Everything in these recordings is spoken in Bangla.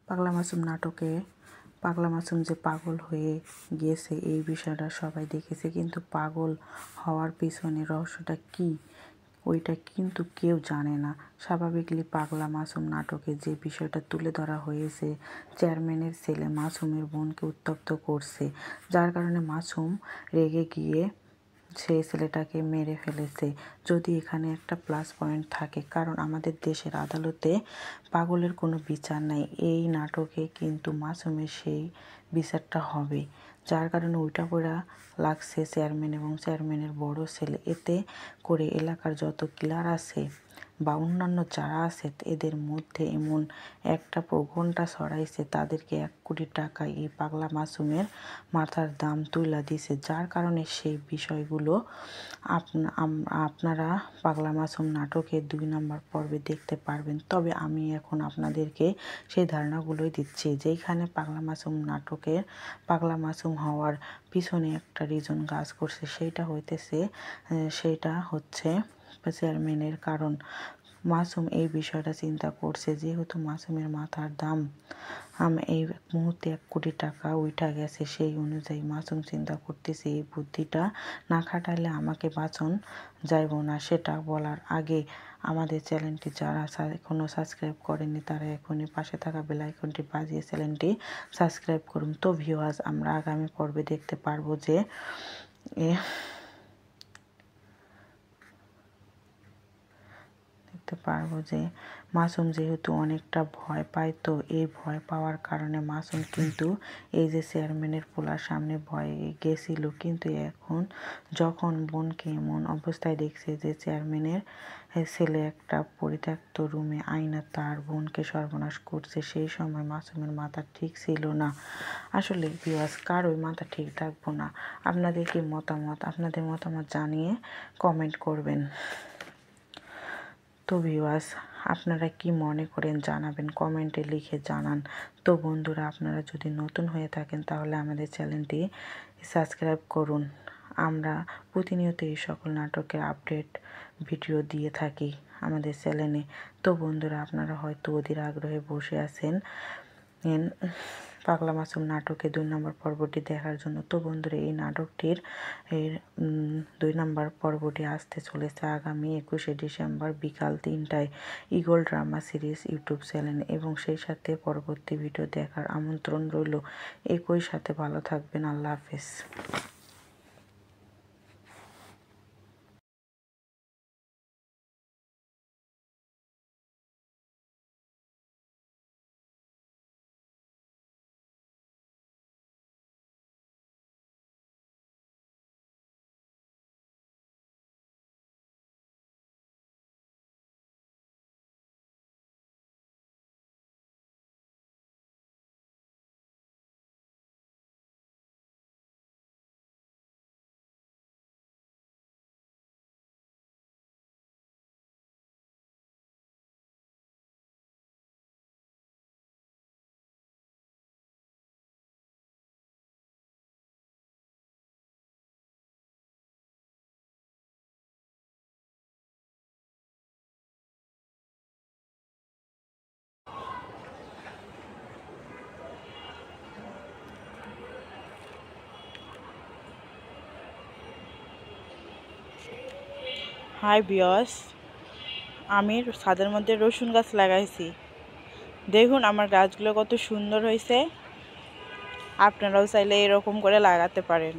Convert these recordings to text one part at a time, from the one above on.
পাগলা মাসুম নাটকে পাগলা মাসুম যে পাগল হয়ে গিয়েছে এই বিষয়টা সবাই দেখেছে, কিন্তু পাগল হওয়ার পিছনে রহস্যটা কী ওইটা কিন্তু কেউ জানে না। স্বাভাবিকলি পাগলা মাসুম নাটকে যে বিষয়টা তুলে ধরা হয়েছে, চেয়ারম্যানের ছেলে মাসুমের বোনকে উত্ত্যক্ত করছে, যার কারণে মাসুম রেগে গিয়ে সেই ছেলেটাকে মেরে ফেলেছে। যদি এখানে একটা প্লাস পয়েন্ট থাকে, কারণ আমাদের দেশের আদালতে পাগলের কোনো বিচার নাই, এই নাটকে কিন্তু মাসুমের সেই বিচারটা হবে, যার কারণে উল্টা পড়া লাগছে চেয়ারম্যান এবং চেয়ারম্যানের বড় ছেলে। এতে করে এলাকার যত কিলার আছে বা অন্যান্য যারা আছে এদের মধ্যে এমন একটা প্রঘণ্টা ছড়াইছে, তাদেরকে 1 কোটি টাকা এই পাগলা মাসুমের মাথার দাম তুইলা দিছে, যার কারণে সেই বিষয়গুলো আপনারা পাগলা মাসুম নাটকের 2 নম্বর পর্বে দেখতে পারবেন। তবে আমি এখন আপনাদেরকে সেই ধারণাগুলোই দিচ্ছি, যেইখানে পাগলা মাসুম নাটকের পাগলা মাসুম হওয়ার পিছনে একটা রিজন কাজ করছে, সেইটা হচ্ছে চেয়ারম্যানের। কারণ মাসুম এই বিষয়টা চিন্তা করছে, যেহেতু মাসুমের মাথার দাম এই মুহূর্তে 1 কোটি টাকা উঠা গেছে, সেই অনুযায়ী মাসুম চিন্তা করতেছে এই বুদ্ধিটা না খাটাইলে আমাকে বাঁচন যাইব না। সেটা বলার আগে আমাদের চ্যানেলটি যারা এখনও সাবস্ক্রাইব করেনি তারা এখনই পাশে থাকা বেল আইকনটি বাজিয়ে চ্যানেলটি সাবস্ক্রাইব করুন। তো ভিউয়ার্স, আমরা আগামী পর্বে দেখতে পারবো যে মাসুম যেহেতু অনেকটা ভয় পায়, তো এই ভয় পাওয়ার কারণে মাসুম কিন্তু এই যে চেয়ারম্যানের পোলার সামনে ভয়ে গেছিল, কিন্তু এখন যখন বোনকে এমন অবস্থায় দেখছে যে চেয়ারম্যানের ছেলে একটা পরিত্যক্ত রুমে আইনা তার বোনকে সর্বনাশ করছে, সেই সময় মাসুমের মাথা ঠিক ছিল না। আসলে ভিউয়ার্স, কারোই মাথা ঠিক থাকবো না। আপনাদের কি মতামত? আপনাদের মতামত জানিয়ে কমেন্ট করবেন। তো ভিউয়ার্স, আপনারা কি মনে করেন জানাবেন, কমেন্টে লিখে জানান। তো বন্ধুরা, আপনারা যদি নতুন হয়ে থাকেন তাহলে আমাদের চ্যানেলটি সাবস্ক্রাইব করুন। আমরা প্রতিনিয়ত এই সকল নাটকের আপডেট ভিডিও দিয়ে থাকি আমাদের চ্যানেলে। তো বন্ধুরা, আপনারা হয়তো অধীর আগ্রহে বসে আছেন পাগলা মাসুম নাটকে 2 নম্বর পর্বটি দেখার জন্য। তো বন্ধুরা, এই নাটকটির 2 নম্বর পর্বটি আসতে চলেছে আগামী 21শে ডিসেম্বর বিকাল 3টায় eagle drama series YouTube channel, এবং সেই সাথে পরবর্তী ভিডিও দেখার আমন্ত্রণ রইল। একই সাথে ভালো থাকবেন। আল্লাহ হাফেজ। হাই ভিউয়ার্স, আমি ছাদের মধ্যে রসুন গাছ লাগাইছি। দেখুন আমার গাছগুলো কত সুন্দর হয়েছে। আপনারাও চাইলে এরকম করে লাগাতে পারেন।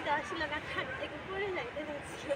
তো আসলে না, খাট থেকে পড়ে যাইতে হচ্ছিল।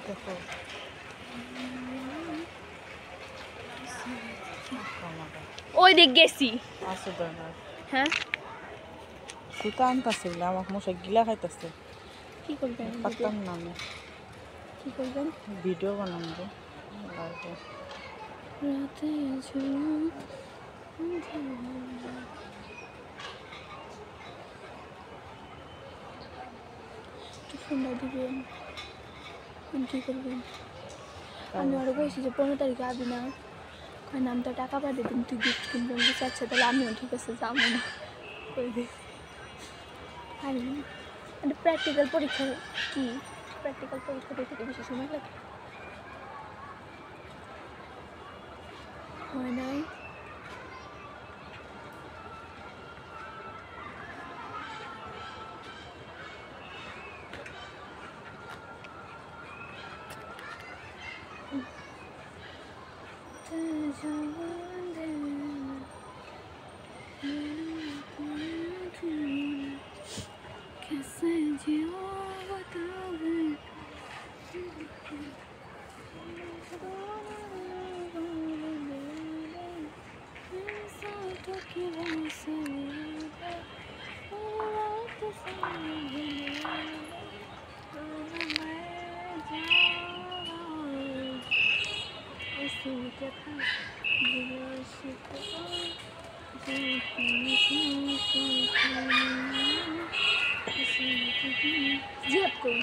দেখো ওই দিক গেছি। আসো দরকার হ্যাঁ, সুতা আনতেছে বলে আমাকে মশা গিলা খাইতেছে। কি করবেন? পারতাম না আমি কি করবেন? ভিডিও বানাবো লাইভে। রাতে ফোনটা দিবেন, কি করবেন? আমি আরো বলছি যে 15 তারিখে আবি না, আমি তো টাকা পাঠিয়ে দিন, তুই গিফট কিনবেন। বুঝতে আচ্ছা তাহলে আমিও ঠিক আছে যাবো না। আমি প্র্যাকটিক্যাল পরীক্ষা, কি প্র্যাকটিক্যাল পরীক্ষা দিতে বেশি সময় লাগে? হয় নাই। कैसे जियो बताओ জিহাদ করুন।